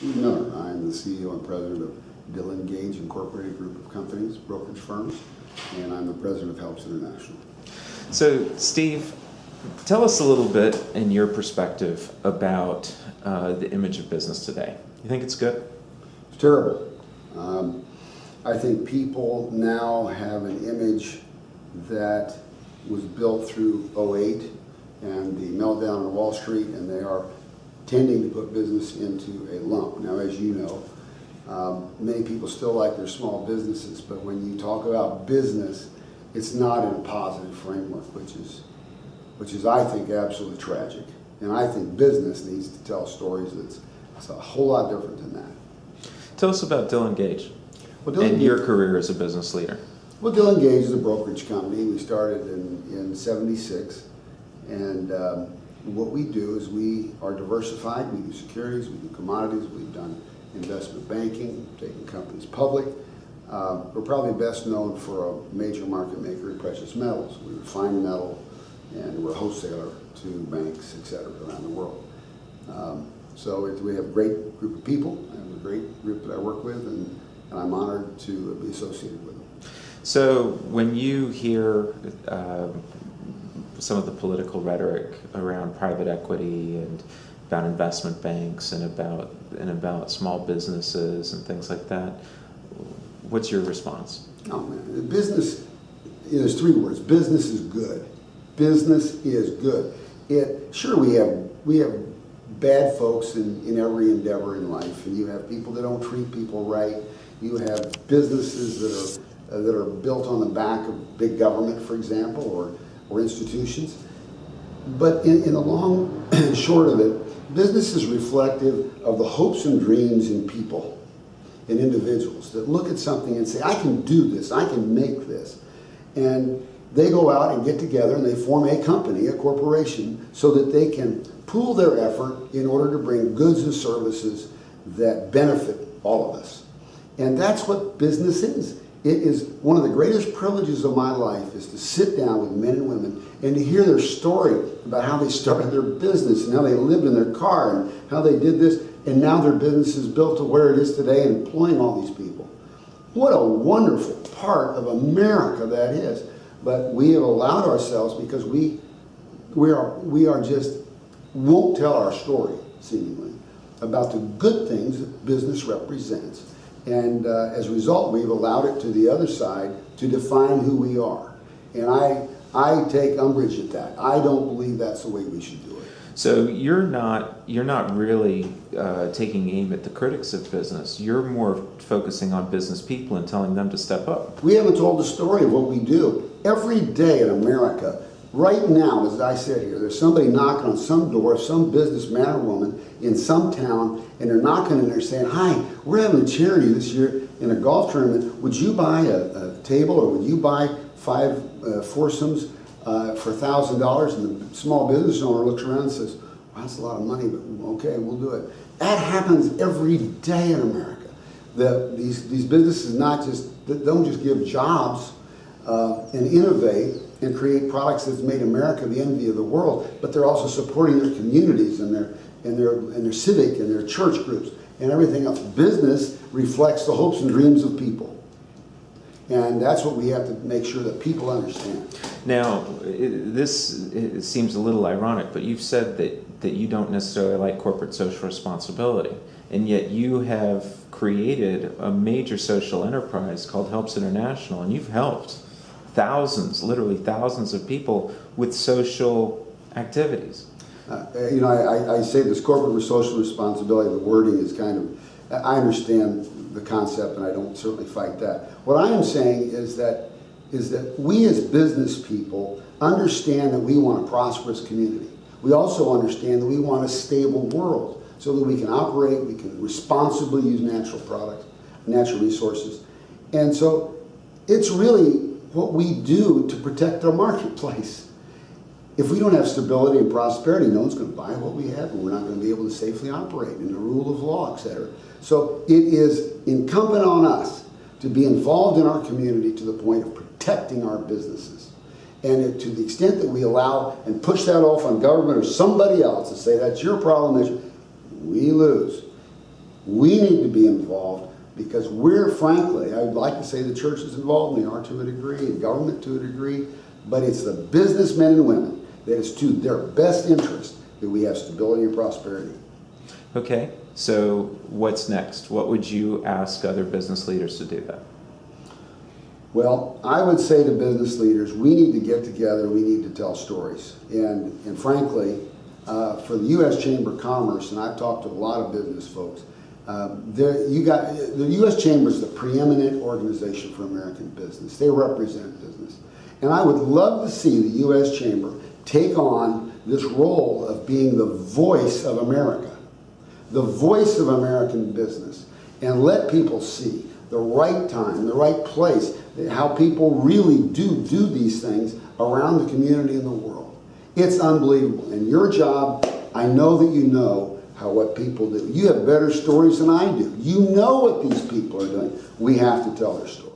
Steve Miller. I'm the CEO and president of Dillon, Gage Incorporated group of companies, brokerage firms, and I'm the president of Helps International. So, Steve, tell us a little bit in your perspective about the image of business today. You think it's good? It's terrible. I think people now have an image that was built through '08 and the meltdown on Wall Street, and they are tending to put business into a lump. Now, as you know, many people still like their small businesses, but when you talk about business, it's not in a positive framework, which is I think absolutely tragic. And I think business needs to tell stories that's a whole lot different than that. Tell us about Dillon Gage Well, and your career as a business leader. Well, Dillon Gage is a brokerage company. We started in '76, and what we do is we are diversified. We do securities, we do commodities, we've done investment banking, taking companies public. We're probably best known for a major market maker in precious metals. We refine metal, and we're a wholesaler to banks, et cetera, around the world. We have a great group of people, and a great group that I work with, and I'm honored to be associated with them. So when you hear some of the political rhetoric around private equity and about investment banks and about small businesses and things like that, what's your response? Oh man, business, there's three words. Business is good. Business is good. Sure, we have bad folks in every endeavor in life, and you have people that don't treat people right. You have businesses that are built on the back of big government, for example, or institutions. But in the long and short of it, business is reflective of the hopes and dreams in people, in individuals that look at something and say, I can do this, I can make this. And they go out and get together and they form a company, a corporation, so that they can pool their effort in order to bring goods and services that benefit all of us. And that's what business is. It is one of the greatest privileges of my life is to sit down with men and women and to hear their story about how they started their business and how they lived in their car and how they did this, and now their business is built to where it is today and employing all these people. What a wonderful part of America that is. But we have allowed ourselves, because we are just won't tell our story, seemingly, about the good things that business represents. And as a result, we've allowed it to the other side to define who we are. And I take umbrage at that. I don't believe that's the way we should do it. So you're not really taking aim at the critics of business. You're more focusing on business people and telling them to step up. We haven't told the story of what we do. Every day in America, right now, as I sit here, there's somebody knocking on some door, some businessman or woman in some town, and they're knocking and they're saying, hi, we're having a charity this year in a golf tournament. Would you buy a table, or would you buy 5 foursomes for $1,000? And the small business owner looks around and says, well, that's a lot of money, but okay, we'll do it. That happens every day in America. These businesses don't just give jobs and innovate and create products that's made America the envy of the world, but they're also supporting their communities and their civic and their church groups and everything else. Business reflects the hopes and dreams of people. And that's what we have to make sure that people understand. Now, it seems a little ironic, but you've said that you don't necessarily like corporate social responsibility, and yet you have created a major social enterprise called Helps International, and you've helped thousands, literally thousands of people with social activities. I say this corporate social responsibility, the wording is kind of, I understand the concept and I don't certainly fight that. What I am saying is that we as business people understand that we want a prosperous community. We also understand that we want a stable world so that we can operate, we can responsibly use natural products, natural resources. And so it's really what we do to protect our marketplace. If we don't have stability and prosperity, no one's going to buy what we have, and we're not going to be able to safely operate in the rule of law, etc. So it is incumbent on us to be involved in our community to the point of protecting our businesses. And to the extent that we allow and push that off on government or somebody else to say that's your problem, we lose. We need to be involved because we're, frankly, I would like to say the church is involved, and they are to a degree, and government to a degree, but it's the businessmen and women that is to their best interest that we have stability and prosperity. Okay, so what's next? What would you ask other business leaders to do then? Well, I would say to business leaders, we need to get together, we need to tell stories. And frankly, for the U.S. Chamber of Commerce, and I've talked to a lot of business folks, the U.S. Chamber is the preeminent organization for American business. They represent business. And I would love to see the U.S. Chamber take on this role of being the voice of America, the voice of American business, and let people see the right time, the right place, how people really do these things around the community and the world. It's unbelievable. And your job, I know that you know what people do. You have better stories than I do. You know what these people are doing. We have to tell their story.